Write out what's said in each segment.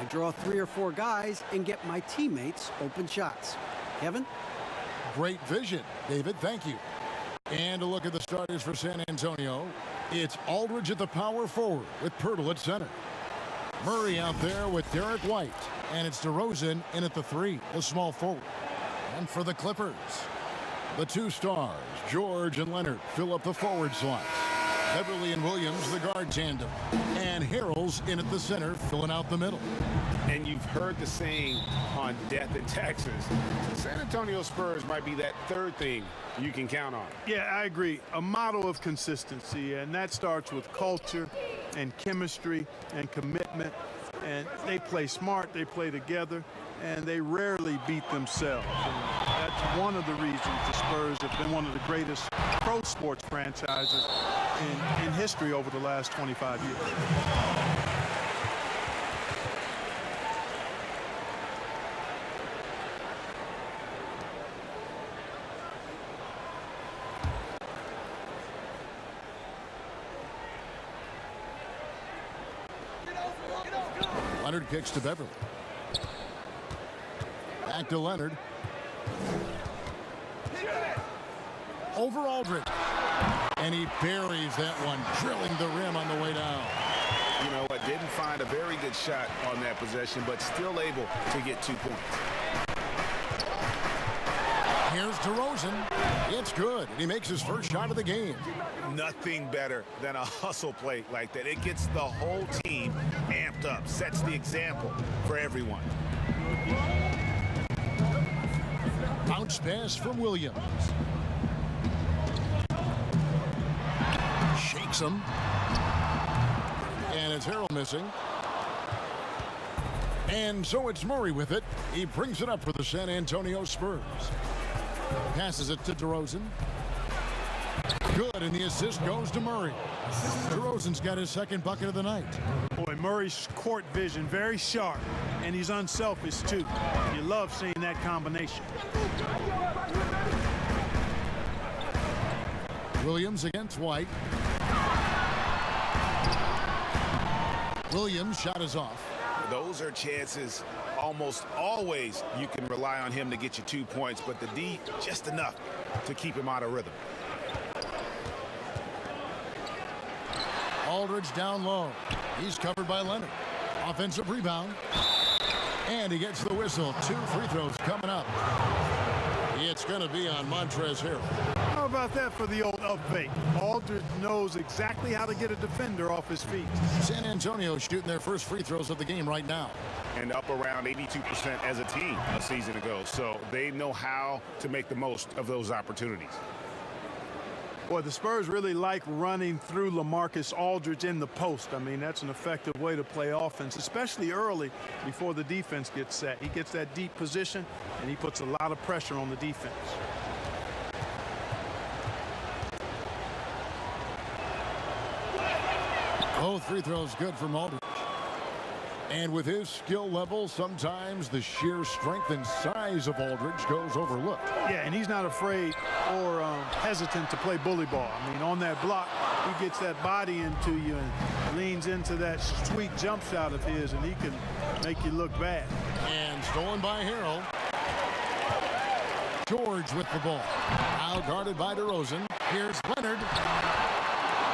I draw 3 or 4 guys and get my teammates open shots. Kevin? Great vision, David. Thank you. And a look at the starters for San Antonio. It's Aldridge at the power forward with Pirtle at center. Murray out there with Derek White. And it's DeRozan in at the 3, the small forward. And for the Clippers, the 2 stars, George and Leonard, fill up the forward slots. Beverly and Williams, the guard tandem. And Harrell's in at the center, filling out the middle. And you've heard the saying on Death in Texas. The San Antonio Spurs might be that third thing you can count on. Yeah, I agree. A model of consistency, and that starts with culture and chemistry and commitment. And they play smart, they play together, and they rarely beat themselves. And that's one of the reasons the Spurs have been one of the greatest pro sports franchises in history over the last 25 years. Leonard kicks to Beverly. Back to Leonard. Over Aldridge. And he buries that one, drilling the rim on the way down. You know what? Didn't find a very good shot on that possession, but still able to get 2 points. Here's DeRozan. It's good. And he makes his first shot of the game. Nothing better than a hustle play like that. It gets the whole team amped up, sets the example for everyone. Bounce pass from Williams. Shakes him. And it's Harrell missing. And so it's Murray with it. He brings it up for the San Antonio Spurs. Passes it to DeRozan. Good, and the assist goes to Murray. DeRozan's got his second bucket of the night. Boy, Murray's court vision, very sharp, and he's unselfish, too. You love seeing that combination. Williams against White. Williams' shot is off. Those are chances almost always you can rely on him to get you 2 points, but the D just enough to keep him out of rhythm. Aldridge down low. He's covered by Leonard. Offensive rebound. And he gets the whistle. 2 free throws coming up. It's going to be on Montrezl Harrell. How about that for the old up fake? Aldridge knows exactly how to get a defender off his feet. San Antonio shooting their first free throws of the game right now. And up around 82% as a team a season ago. So they know how to make the most of those opportunities. Boy, the Spurs really like running through LaMarcus Aldridge in the post. I mean, that's an effective way to play offense, especially early before the defense gets set. He gets that deep position, and he puts a lot of pressure on the defense. Both free throws good from Aldridge. And with his skill level, sometimes the sheer strength and size of Aldridge goes overlooked. Yeah, and he's not afraid or hesitant to play bully ball. I mean, on that block, he gets that body into you and leans into that sweet jump shot of his, and he can make you look bad. And stolen by Harrell. George with the ball. Now guarded by DeRozan. Here's Leonard.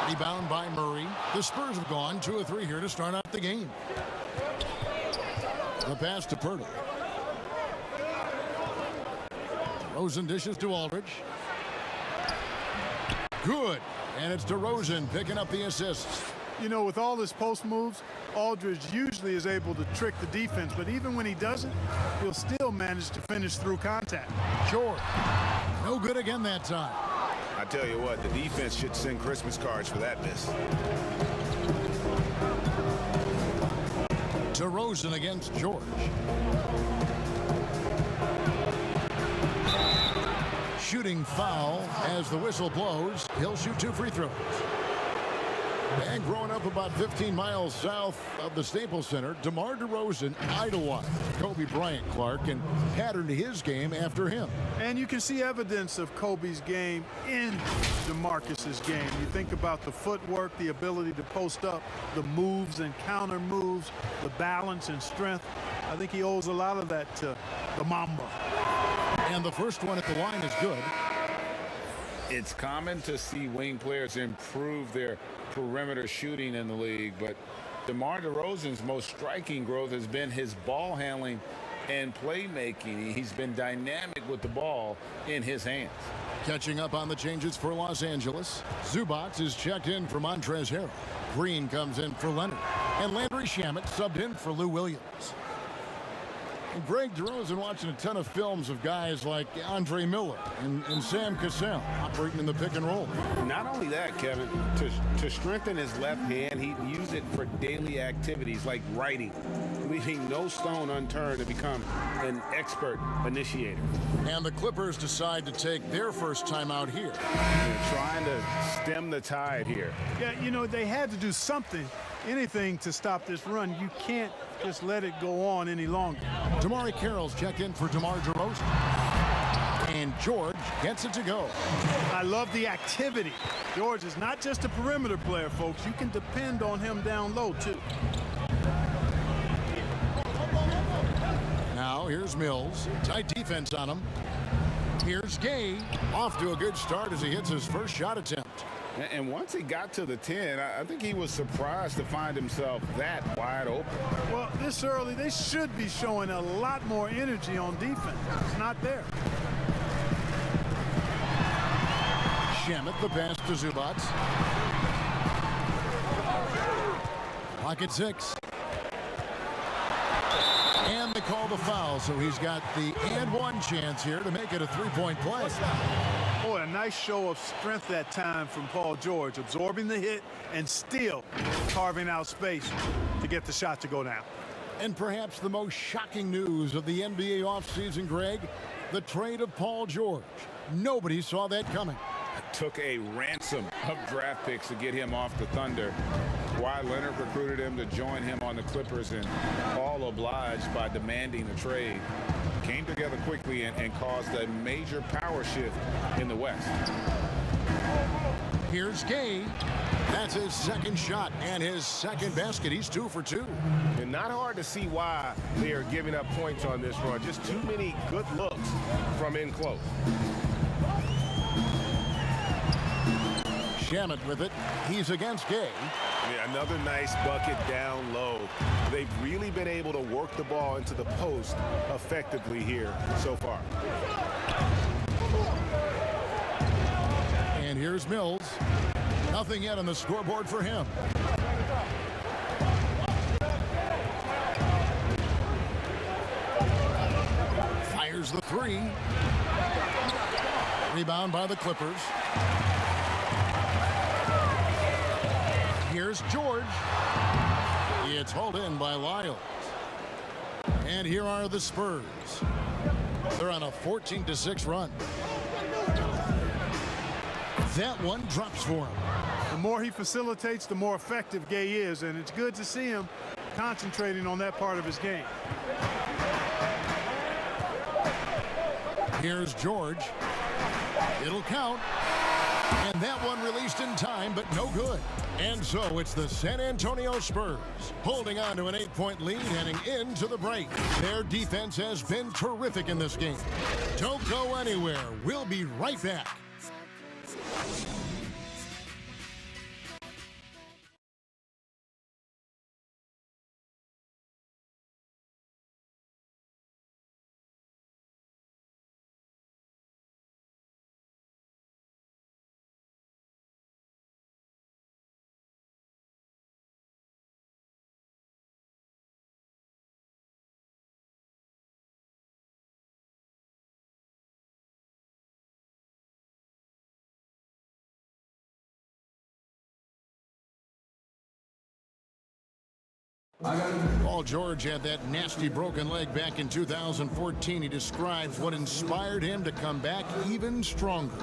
Rebound by Murray. The Spurs have gone 2 of 3 here to start out the game. The pass to Pirtle. DeRozan dishes to Aldridge. Good. And it's DeRozan picking up the assists. You know, with all his post moves, Aldridge usually is able to trick the defense, but even when he doesn't, he'll still manage to finish through contact. George. No good again that time. I tell you what, the defense should send Christmas cards for that miss. DeRozan against George. Shooting foul as the whistle blows. He'll shoot 2 free throws. And growing up about 15 miles south of the Staples Center, DeMar DeRozan idolized Kobe Bryant Clark and patterned his game after him. And you can see evidence of Kobe's game in DeMarcus's game. You think about the footwork, the ability to post up, the moves and counter moves, the balance and strength. I think he owes a lot of that to the Mamba. And the first one at the line is good. It's common to see wing players improve their perimeter shooting in the league, but DeMar DeRozan's most striking growth has been his ball handling and playmaking. He's been dynamic with the ball in his hands. Catching up on the changes for Los Angeles, Zubac is checked in for Montrezl Harrell. Green comes in for Leonard, and Landry Shamet subbed in for Lou Williams. And Greg DeRozan watching a ton of films of guys like Andre Miller and Sam Cassell operating in the pick and roll. Not only that, Kevin, to strengthen his left hand, he'd use it for daily activities like writing, leaving no stone unturned to become an expert initiator. And the Clippers decide to take their first time out here. They're trying to stem the tide here. Yeah, you know, they had to do something, anything to stop this run. You can't just let it go on any longer. Damari Carroll's checked in for DeMar DeRozan. And George gets it to go. I love the activity. George is not just a perimeter player, folks. You can depend on him down low, too. Now here's Mills. Tight defense on him. Here's Gay. Off to a good start as he hits his first shot attempt. And once he got to the 10, I think he was surprised to find himself that wide open. Well, this early, they should be showing a lot more energy on defense. It's not there. Shamet the pass to Zubac. Clock at 6. And they call the foul, so he's got the and one chance here to make it a three-point play. Boy, a nice show of strength that time from Paul George, absorbing the hit and still carving out space to get the shot to go down. And perhaps the most shocking news of the NBA offseason, Greg, the trade of Paul George. Nobody saw that coming. It took a ransom of draft picks to get him off the Thunder. Kawhi Leonard recruited him to join him on the Clippers, and Paul obliged by demanding a trade. Came together quickly and caused a major power shift in the West. Here's Gay. That's his second shot and his second basket. He's 2 for 2. And not hard to see why they are giving up points on this run. Just too many good looks from in close. Shamet with it. He's against Gay. Yeah, another nice bucket down low. They've really been able to work the ball into the post effectively here so far. And here's Mills. Nothing yet on the scoreboard for him. Fires the 3. Rebound by the Clippers. Here's George. It's hauled in by Lyles. And here are the Spurs. They're on a 14-6 run. That one drops for him. The more he facilitates, the more effective Gay is, and it's good to see him concentrating on that part of his game. Here's George. It'll count. And that one released in time, but no good. And so it's the San Antonio Spurs holding on to an 8-point lead heading into the break. Their defense has been terrific in this game. Don't go anywhere. We'll be right back. Paul George had that nasty broken leg back in 2014. He describes what inspired him to come back even stronger.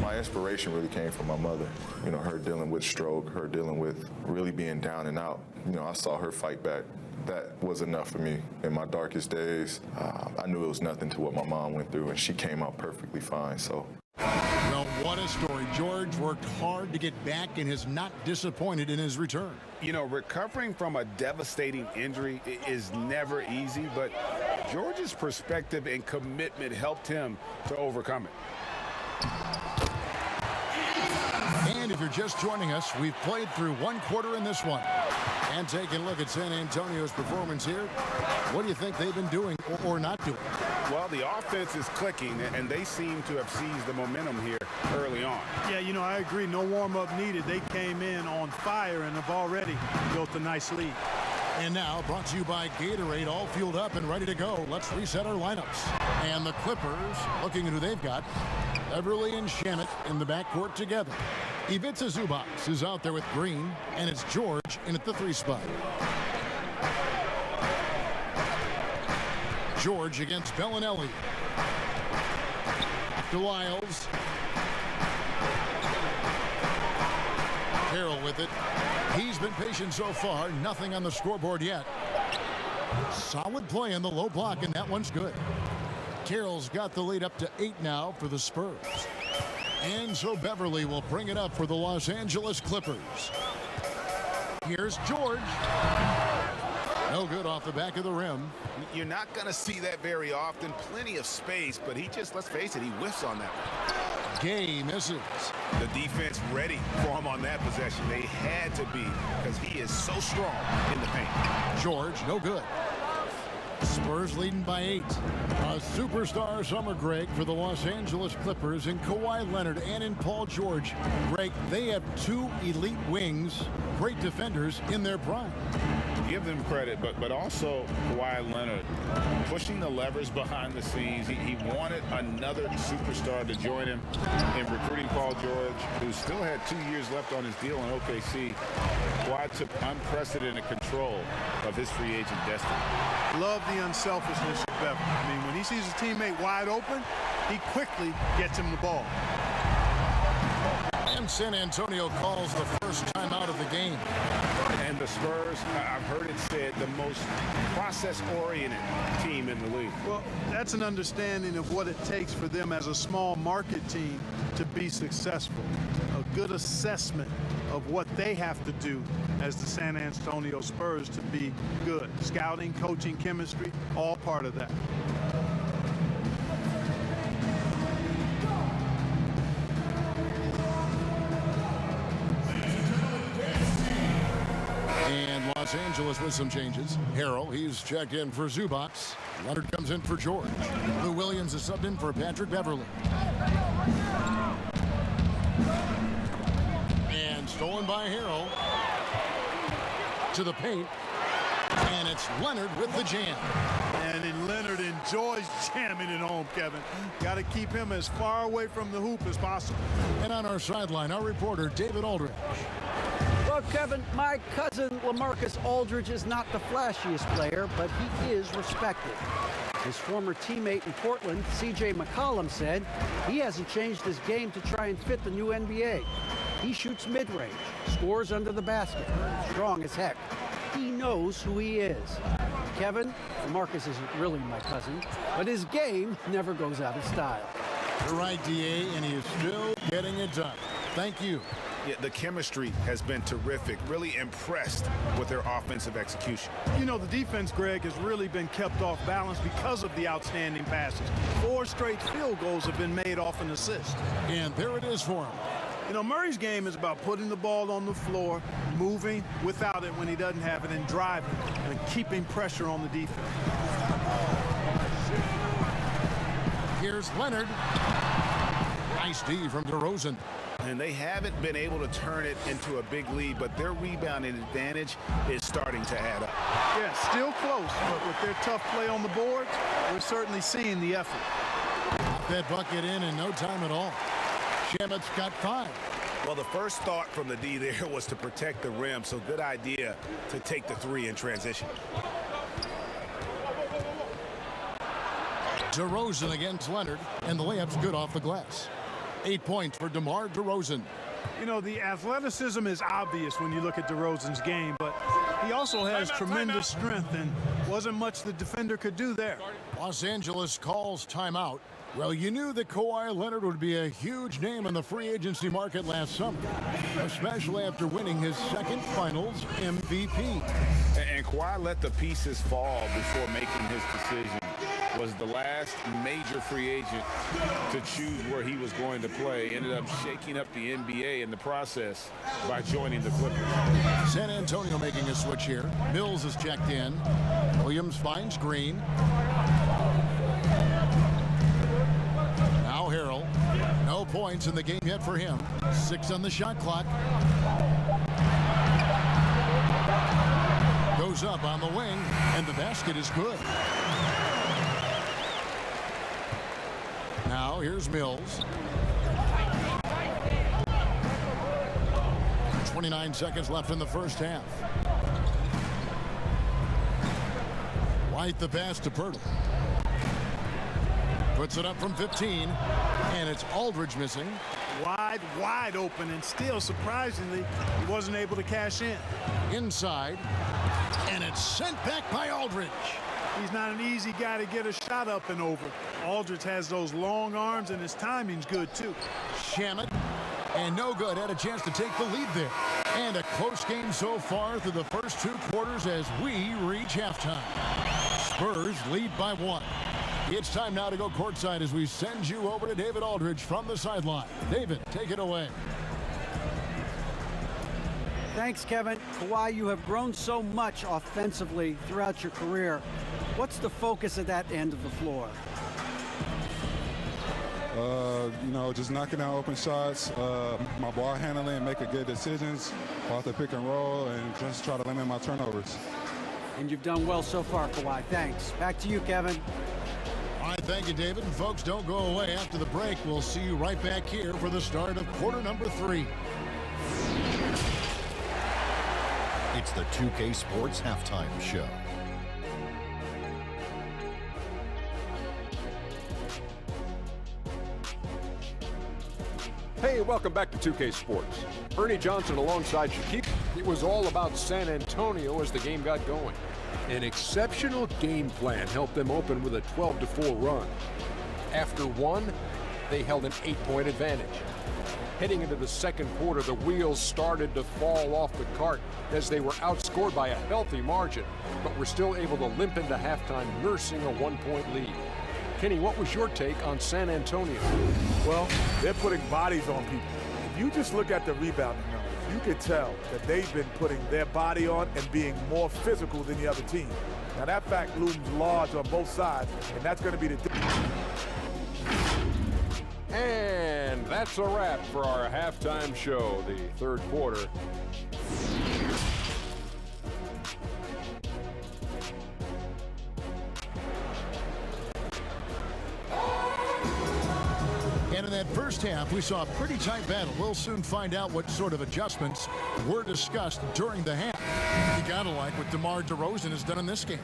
My inspiration really came from my mother. You know, her dealing with stroke, her dealing with really being down and out. You know, I saw her fight back. That was enough for me. In my darkest days, I knew it was nothing to what my mom went through, and she came out perfectly fine, so. Well, what a story. George worked hard to get back and is not disappointed in his return. You know, recovering from a devastating injury is never easy, but George's perspective and commitment helped him to overcome it. And if you're just joining us, we've played through one quarter in this one. And taking a look at San Antonio's performance here, what do you think they've been doing or not doing? Well, the offense is clicking, and they seem to have seized the momentum here early on. Yeah, you know, I agree. No warm-up needed. They came in on fire and have already built a nice lead. And now, brought to you by Gatorade, all fueled up and ready to go. Let's reset our lineups. And the Clippers, looking at who they've got, Beverly and Shamet in the backcourt together. Ivica Zubac is out there with Green, and it's George in at the 3 spot. George against Bellinelli. To Lyles. Carroll with it. He's been patient so far. Nothing on the scoreboard yet. Solid play in the low block, and that one's good. Carroll's got the lead up to 8 now for the Spurs. And so Beverly will bring it up for the Los Angeles Clippers. Here's George. No good off the back of the rim. You're not going to see that very often. Plenty of space, but he just, let's face it, he whiffs on that one. Gay misses. The defense ready for him on that possession. They had to be, because he is so strong in the paint. George, no good. Spurs leading by 8. A superstar summer, Greg, for the Los Angeles Clippers in Kawhi Leonard and in Paul George. Greg, they have 2 elite wings, great defenders in their prime. Give them credit, but also Kawhi Leonard pushing the levers behind the scenes. He wanted another superstar to join him in recruiting Paul George, who still had 2 years left on his deal in OKC. Kawhi took unprecedented control of his free agent destiny. Love the unselfishness of Beverly. I mean, when he sees a teammate wide open, he quickly gets him the ball. And San Antonio calls the first time out of the game. And the Spurs, I've heard it said, the most process-oriented team in the league. Well, that's an understanding of what it takes for them as a small market team to be successful. A good assessment of what they have to do as the San Antonio Spurs to be good. Scouting, coaching, chemistry, all part of that. And Los Angeles with some changes. Harrell, he's checked in for Zubac. Leonard comes in for George. Lou Williams is subbed in for Patrick Beverly. And stolen by Harrell. To the paint. And it's Leonard with the jam. And then Leonard enjoys jamming it home, Kevin. Got to keep him as far away from the hoop as possible. And on our sideline, our reporter, David Aldridge. Well, Kevin, my cousin LaMarcus Aldridge is not the flashiest player, but he is respected. His former teammate in Portland, C.J. McCollum, said he hasn't changed his game to try and fit the new NBA. He shoots mid-range, scores under the basket, strong as heck. He knows who he is. Kevin, LaMarcus isn't really my cousin, but his game never goes out of style. You're right, D.A., and he is still getting it done. Thank you. Yeah, the chemistry has been terrific. Really impressed with their offensive execution. You know, the defense, Greg, has really been kept off balance because of the outstanding passes. 4 straight field goals have been made off an assist. And there it is for him. You know, Murray's game is about putting the ball on the floor, moving without it when he doesn't have it, and driving and keeping pressure on the defense. Here's Leonard. Nice D from DeRozan. And they haven't been able to turn it into a big lead, but their rebounding advantage is starting to add up. Yeah, still close, but with their tough play on the boards, we're certainly seeing the effort. That bucket in no time at all. Shamet's got 5. Well, the first thought from the D there was to protect the rim, so good idea to take the 3 in transition. DeRozan against Leonard, and the layup's good off the glass. 8 points for DeMar DeRozan. You know, the athleticism is obvious when you look at DeRozan's game, but he also has tremendous strength, and wasn't much the defender could do there. Los Angeles calls timeout. Well, you knew that Kawhi Leonard would be a huge name in the free agency market last summer, especially after winning his second Finals MVP. And Kawhi let the pieces fall before making his decision. Was the last major free agent to choose where he was going to play. Ended up shaking up the NBA in the process by joining the Clippers. San Antonio making a switch here. Mills is checked in. Williams finds Green. Now Harrell. No points in the game yet for him. 6 on the shot clock. Goes up on the wing, and the basket is good. Now here's Mills. 29 seconds left in the first half. White the pass to Pirtle. Puts it up from 15, and it's Aldridge missing. Wide open, and still, surprisingly, he wasn't able to cash in. Inside, and it's sent back by Aldridge. He's not an easy guy to get a shot up and over. Aldridge has those long arms, and his timing's good, too. Shamet, and no good. Had a chance to take the lead there. And a close game so far through the first 2 quarters as we reach halftime. Spurs lead by 1. It's time now to go courtside as we send you over to David Aldridge from the sideline. David, take it away. Thanks, Kevin. Kawhi, you have grown so much offensively throughout your career. What's the focus of that end of the floor? You know, just knocking down open shots, my ball handling, making good decisions off the pick and roll, and just try to limit my turnovers. And you've done well so far, Kawhi. Thanks. Back to you, Kevin. All right, thank you, David. And folks, don't go away. After the break, we'll see you right back here for the start of quarter number 3. It's the 2K Sports Halftime Show. Hey, welcome back to 2K Sports. Ernie Johnson alongside Shaquille. It was all about San Antonio as the game got going. An exceptional game plan helped them open with a 12-4 run. After one, they held an 8-point advantage. Heading into the second quarter, the wheels started to fall off the cart as they were outscored by a healthy margin, but were still able to limp into halftime, nursing a 1-point lead. Kenny, what was your take on San Antonio? Well, they're putting bodies on people. If you just look at the rebounding numbers, you could tell that they've been putting their body on and being more physical than the other team. Now, that fact looms large on both sides, and that's going to be the difference. And that's a wrap for our halftime show, the third quarter. And in that first half, we saw a pretty tight battle. We'll soon find out what sort of adjustments were discussed during the half. You gotta like what DeMar DeRozan has done in this game.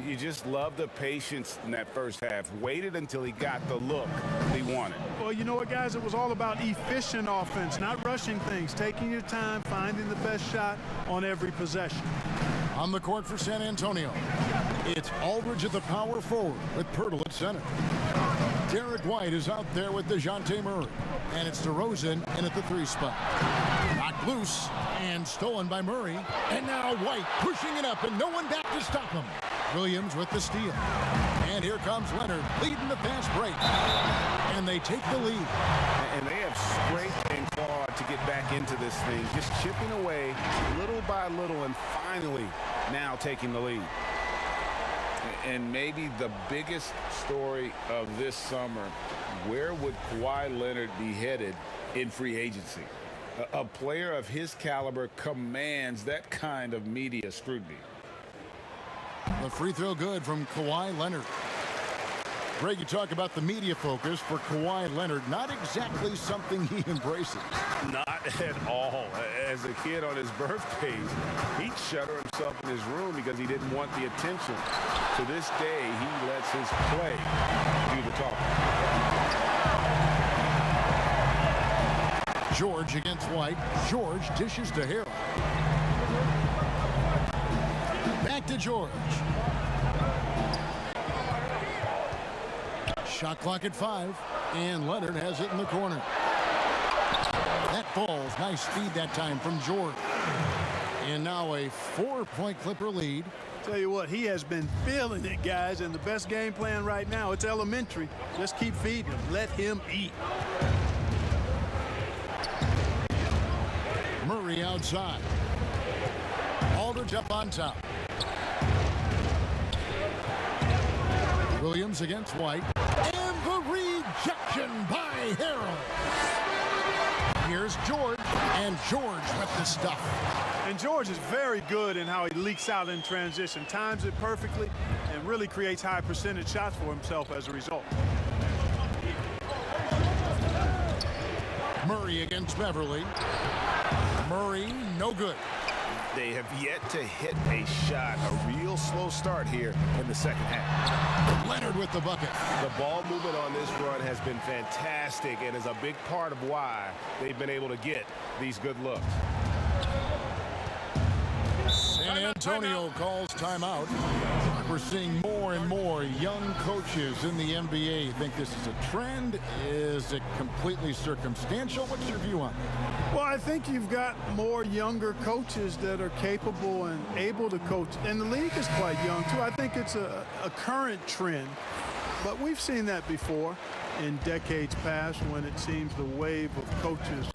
You just love the patience in that first half. Waited until he got the look he wanted. Well, you know what, guys? It was all about efficient offense, not rushing things, taking your time, finding the best shot on every possession. On the court for San Antonio, it's Aldridge at the power forward with Pirtle at center. Derek White is out there with DeJounte Murray. And it's DeRozan in at the 3 spot. Knocked loose and stolen by Murray. And now White pushing it up and no one back to stop him. Williams with the steal. And here comes Leonard leading the fast break. And they take the lead. And they have scraped and clawed to get back into this thing, just chipping away little by little and finally now taking the lead. And maybe the biggest story of this summer, where would Kawhi Leonard be headed in free agency? A player of his caliber commands that kind of media scrutiny. The free throw good from Kawhi Leonard. Greg, you talk about the media focus for Kawhi Leonard. Not exactly something he embraces. Not at all. As a kid on his birthdays, he'd shutter himself in his room because he didn't want the attention. To this day, he lets his play do the talking. George against White. George dishes to Harrell. Back to George. Shot clock at 5, and Leonard has it in the corner. That falls. Nice speed that time from George. And now a 4-point Clipper lead. Tell you what, he has been feeling it, guys, and the best game plan right now, it's elementary. Just keep feeding him. Let him eat. Murray outside. Aldridge up on top. Williams against White. And the rejection by Harrell. Here's George, and George with the stuff. And George is very good in how he leaks out in transition, times it perfectly, and really creates high percentage shots for himself as a result. Murray against Beverly. Murray, no good. They have yet to hit a shot. A real slow start here in the second half. Leonard with the bucket. The ball movement on this run has been fantastic and is a big part of why they've been able to get these good looks. San Antonio calls timeout. We're seeing more and more young coaches in the NBA. Think this is a trend? Is it completely circumstantial? What's your view on it? Well, I think you've got more younger coaches that are capable and able to coach. And the league is quite young, too. I think it's a current trend. But we've seen that before in decades past when it seems the wave of coaches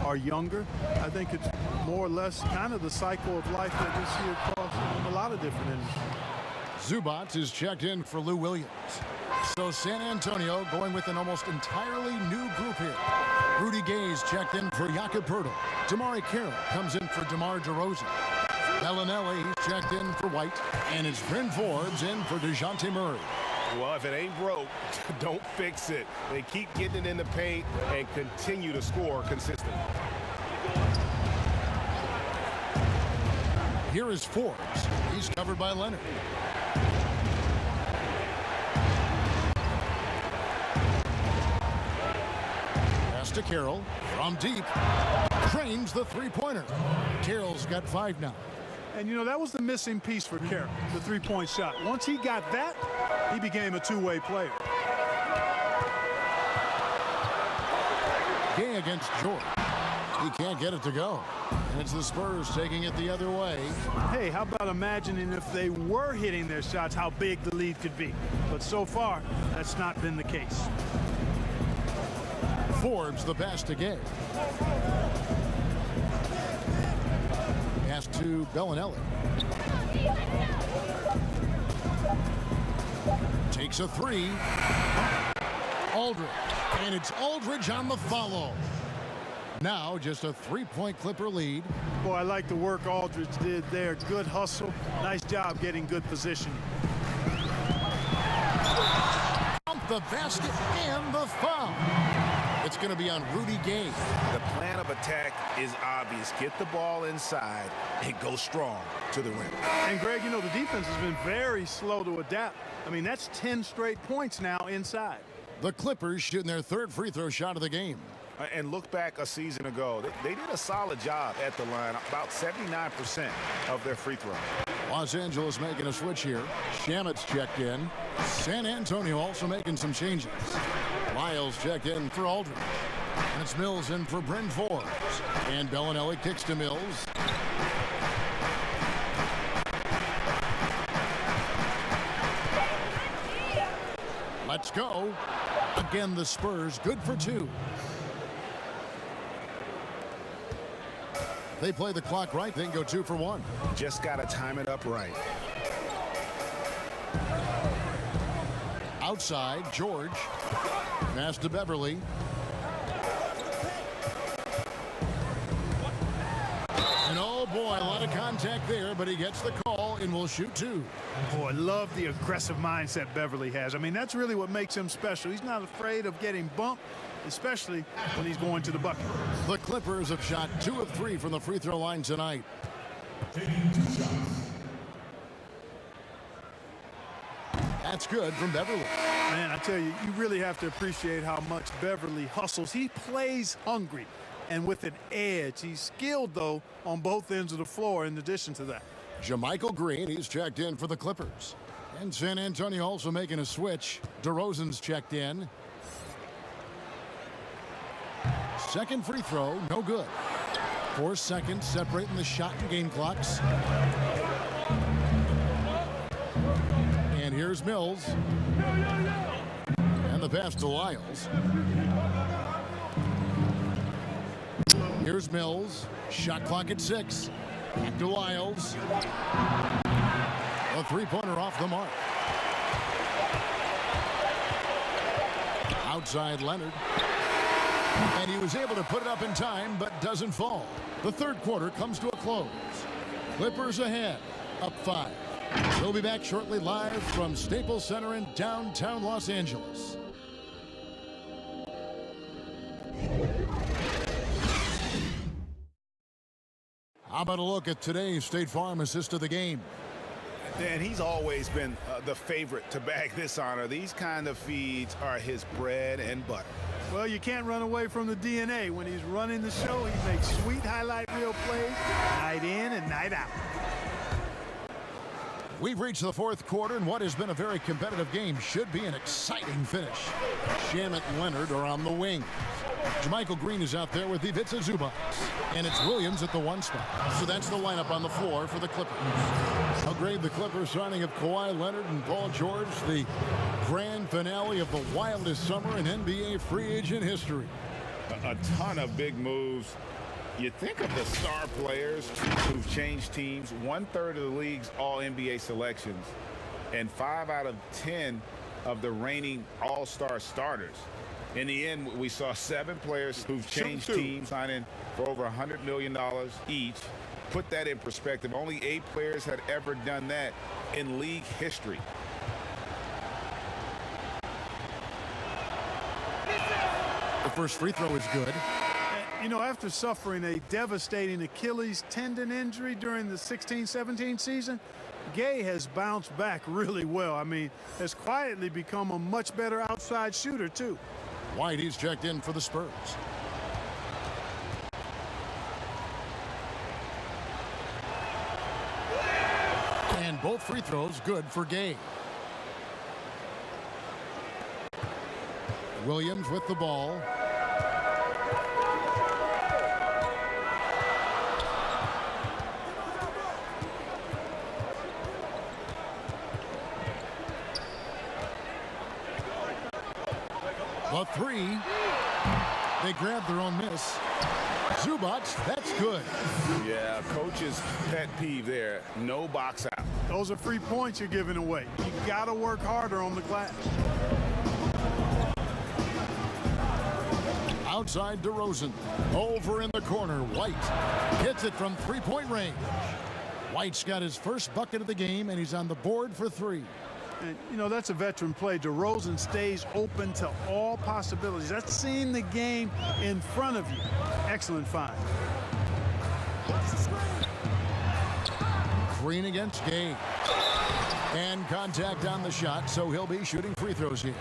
are younger. I think it's more or less kind of the cycle of life that we see across a lot of different industries. Zubats is checked in for Lou Williams. So San Antonio going with an almost entirely new group here. Rudy Gay's checked in for Jakob Poeltl. Damari Carroll comes in for DeMar DeRozan. Bellinelli checked in for White. And it's Bryn Forbes in for DeJounte Murray. Well, if it ain't broke, don't fix it. They keep getting it in the paint and continue to score consistently. Here is Forbes. He's covered by Leonard. Pass to Carroll from deep. Drains the three-pointer. Carroll's got 5 now. And, you know, that was the missing piece for Carroll, the three-point shot. Once he got that, he became a two-way player. Gay against George. He can't get it to go. And it's the Spurs taking it the other way. Hey, how about imagining if they were hitting their shots, how big the lead could be. But so far, that's not been the case. Forbes the pass to Gay. Pass to Bellinelli. Takes a 3. Aldridge. And it's Aldridge on the follow. Now just a 3-point Clipper lead. Boy, I like the work Aldridge did there. Good hustle. Nice job getting good position. The basket and the foul. It's going to be on Rudy Gay. The plan of attack is obvious. Get the ball inside and go strong to the rim. And, Greg, you know, the defense has been very slow to adapt. I mean, that's 10 straight points now inside. The Clippers shooting their 3rd free throw shot of the game. And look back a season ago. They did a solid job at the line, about 79% of their free throw. Los Angeles making a switch here. Shamit's checked in. San Antonio also making some changes. Lyles checked in for Aldridge. And it's Mills in for Bryn Forbes. And Bellinelli kicks to Mills. Let's go. Again, the Spurs good for 2. They play the clock right, they can go 2 for 1. Just got to time it up right. Outside, George. Pass to Beverly. And oh boy, a lot of contact there, but he gets the call and will shoot 2. Boy, I love the aggressive mindset Beverly has. I mean, that's really what makes him special. He's not afraid of getting bumped, especially when he's going to the bucket. The Clippers have shot 2 of 3 from the free throw line tonight. That's good from Beverly. Man, I tell you, you really have to appreciate how much Beverly hustles. He plays hungry. and with an edge. He's skilled, though, on both ends of the floor in addition to that. JaMychal Green, he's checked in for the Clippers. And San Antonio also making a switch. DeRozan's checked in. Second free throw, no good. 4 seconds separating the shot and game clocks. And here's Mills. And the pass to Lyles. Here's Mills. Shot clock at 6. Back to Lyles. A three-pointer off the mark. Outside Leonard. And he was able to put it up in time, but doesn't fall. The third quarter comes to a close. Clippers ahead, up 5. We'll be back shortly live from Staples Center in downtown Los Angeles. How about a look at today's State Farm assist of the game? Dan, he's always been the favorite to bag this honor. These kind of feeds are his bread and butter. Well, you can't run away from the DNA. When he's running the show, he makes sweet highlight reel plays night in and night out. We've reached the fourth quarter, and what has been a very competitive game should be an exciting finish. Shamet and Leonard are on the wing. JaMychal Green is out there with Ivica Zubac. And it's Williams at the 1 spot. So that's the lineup on the floor for the Clippers. I'll grade the Clippers signing of Kawhi Leonard and Paul George the grand finale of the wildest summer in NBA free agent history. A ton of big moves. You think of the star players who've changed teams, 1/3 of the league's all-NBA selections, and 5 out of 10 of the reigning all-star starters. In the end, we saw 7 players who've changed teams, signing for over $100 million each. Put that in perspective, only 8 players had ever done that in league history. The first free throw is good. You know, after suffering a devastating Achilles tendon injury during the 16-17 season, Gay has bounced back really well. I mean, has quietly become a much better outside shooter, too. White, he's checked in for the Spurs. And both free throws good for Gay. Williams with the ball. The 3. They grabbed their own miss. Zubac, that's good. Yeah, coach's pet peeve there. No box out. Those are free points you're giving away. You got to work harder on the glass. Outside DeRozan. Over in the corner. White hits it from three-point range. White's got his first bucket of the game, and he's on the board for 3. And, you know, that's a veteran play. DeRozan stays open to all possibilities. That's seeing the game in front of you. Excellent find. Green against Gay. And contact on the shot, so he'll be shooting free throws here.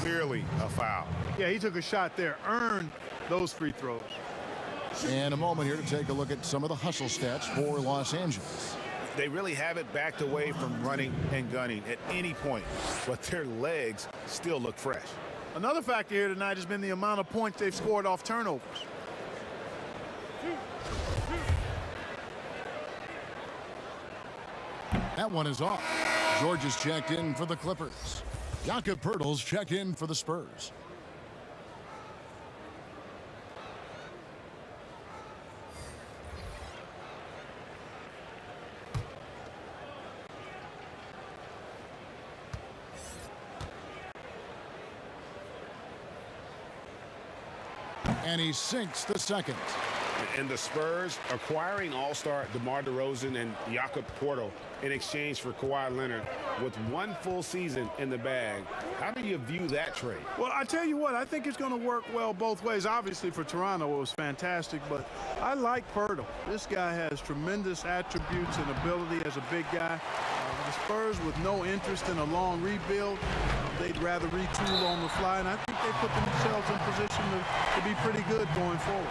Clearly a foul. Yeah, he took a shot there, earned those free throws. And a moment here to take a look at some of the hustle stats for Los Angeles. They really haven't backed away from running and gunning at any point, but their legs still look fresh. Another factor here tonight has been the amount of points they've scored off turnovers. That one is off. George is checked in for the Clippers. Jakob Poeltl's checked in for the Spurs. And he sinks the second. And the Spurs acquiring all-star DeMar DeRozan and Jakob Poeltl in exchange for Kawhi Leonard with 1 full season in the bag. How do you view that trade? Well, I tell you what, I think it's going to work well both ways. Obviously, for Toronto, it was fantastic, but I like Poeltl. This guy has tremendous attributes and ability as a big guy. The Spurs, with no interest in a long rebuild, they'd rather retool on the fly, and I think they put themselves in position to be pretty good going forward.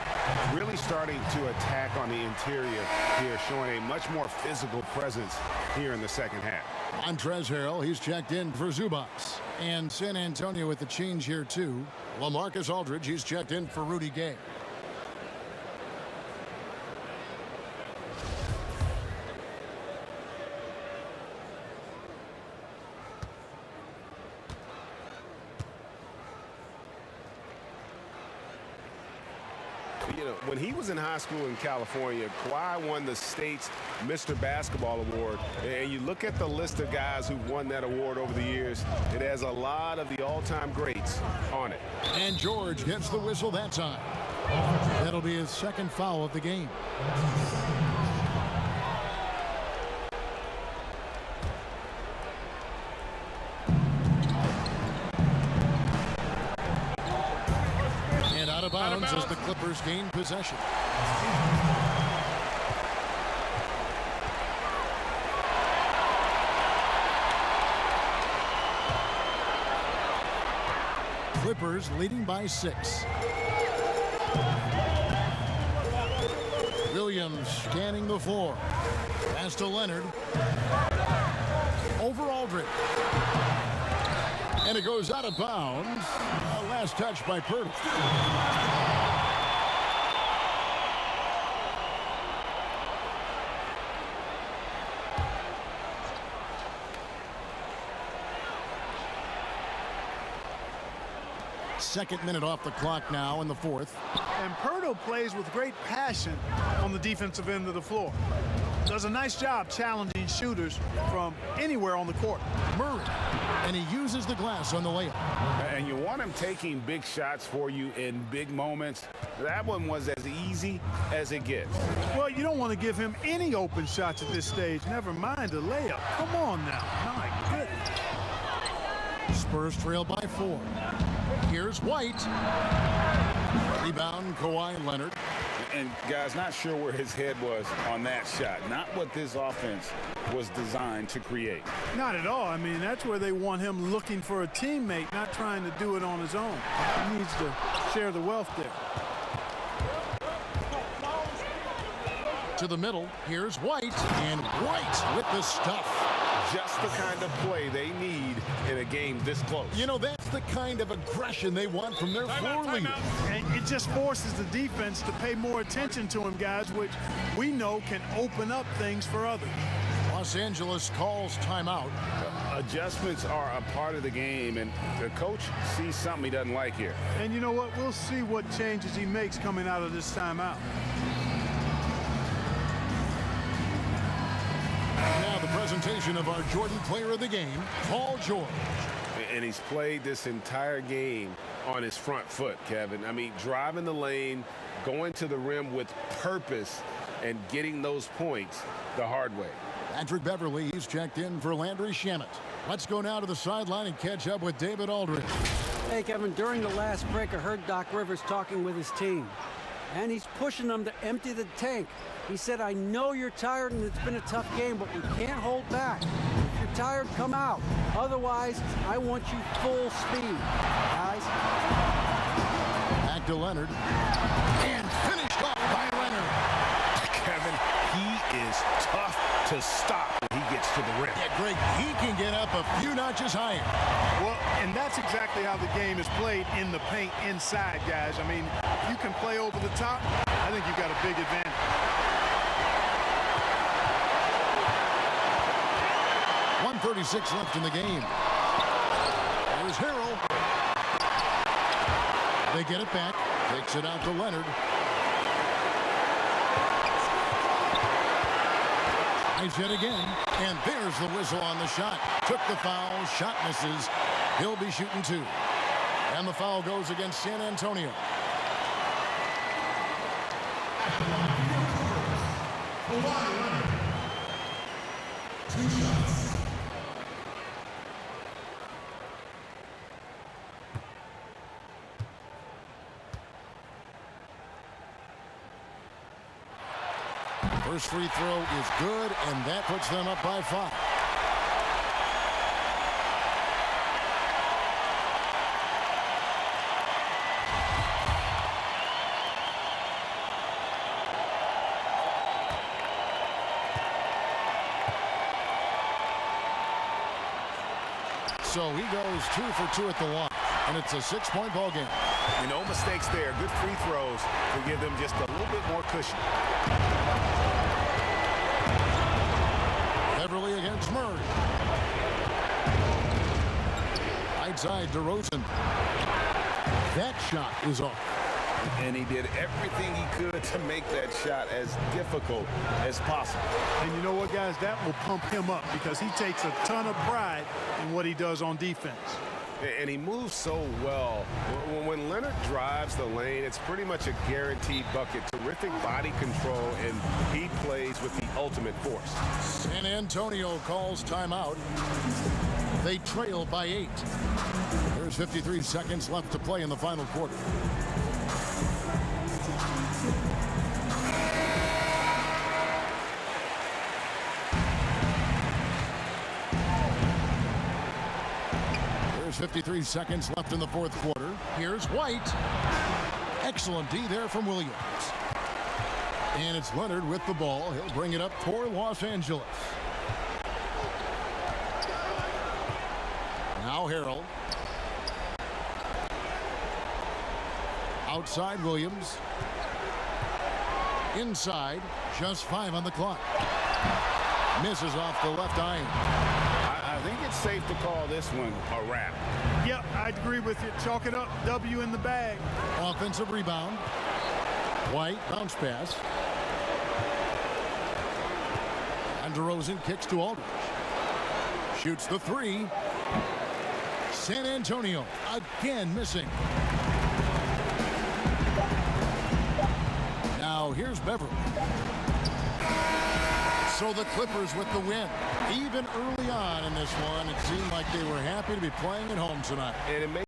Really starting to attack on the interior here, showing a much more physical presence here in the second half. Montrezl Harrell, he's checked in for Zubats. And San Antonio with the change here, too. LaMarcus Aldridge, he's checked in for Rudy Gay. You know, when he was in high school in California, Kawhi won the state's Mr. Basketball Award. And you look at the list of guys who won that award over the years, it has a lot of the all-time greats on it. And George gets the whistle that time. That'll be his second foul of the game. Out of bounds as the Clippers gain possession. Clippers leading by 6. Williams scanning the floor. Pass to Leonard. Over Aldridge. And it goes out of bounds. Last touch by Purtle. Second minute off the clock now in the fourth. And Purtle plays with great passion on the defensive end of the floor. Does a nice job challenging shooters from anywhere on the court. Murray, and he uses the glass on the layup. And you want him taking big shots for you in big moments. That one was as easy as it gets. Well, you don't want to give him any open shots at this stage. Never mind a layup. Come on now. My goodness. Spurs trail by 4. Here's White. Rebound, Kawhi Leonard. And guys, not sure where his head was on that shot. Not what this offense was designed to create. Not at all. I mean, that's where they want him looking for a teammate, not trying to do it on his own. He needs to share the wealth there. To the middle, here's White, and White with the stuff. Just the kind of play they need in a game this close. You know, that's the kind of aggression they want from their floor leader. And it just forces the defense to pay more attention to him, guys, which we know can open up things for others. Los Angeles calls timeout. Adjustments are a part of the game, and the coach sees something he doesn't like here. And you know what? We'll see what changes he makes coming out of this timeout. Now the presentation of our Jordan Player of the Game, Paul George. And he's played this entire game on his front foot, Kevin. I mean, driving the lane, going to the rim with purpose, and getting those points the hard way. Patrick Beverly, he's checked in for Landry Shamet. Let's go now to the sideline and catch up with David Aldridge. Hey, Kevin, during the last break, I heard Doc Rivers talking with his team. And he's pushing them to empty the tank. He said, I know you're tired and it's been a tough game, but we can't hold back. If you're tired, come out. Otherwise, I want you full speed, guys. Back to Leonard. And finished off by Leonard. Kevin, he is tough to stop when he gets to the rim. Yeah, Greg, he can get up a few notches higher. Well, and that's exactly how the game is played in the paint inside, guys. I mean, if you can play over the top, I think you've got a big advantage. .136 left in the game. There's Harrell. They get it back. Takes it out to Leonard. Nice hit again. And there's the whistle on the shot. Took the foul. Shot misses. He'll be shooting 2. And the foul goes against San Antonio. First free throw is good, and that puts them up by 5. So he goes 2 for 2 at the line, and it's a 6-point ball game. No mistakes there. Good free throws to give them just a little bit more cushion. Beverly against Murray. Right side to DeRozan. That shot is off. And he did everything he could to make that shot as difficult as possible. And you know what, guys? That will pump him up because he takes a ton of pride in what he does on defense. And he moves so well. When Leonard drives the lane, it's pretty much a guaranteed bucket. Terrific body control, and he plays with the ultimate force. San Antonio calls timeout. They trail by 8. There's 53 seconds left to play in the final quarter. There's 53 seconds left in the fourth quarter. Here's White. Excellent D there from Williams. And it's Leonard with the ball. He'll bring it up for Los Angeles. Now Harrell. Outside Williams. Inside. Just 5 on the clock. Misses off the left iron. I think it's safe to call this one a wrap. Yep, I'd agree with you. Chalk it up. W in the bag. Offensive rebound. White bounce pass. And DeRozan kicks to Aldridge. Shoots the 3. San Antonio again missing. Now here's Beverly. So the Clippers with the win. Even early on in this one, it seemed like they were happy to be playing at home tonight. And it may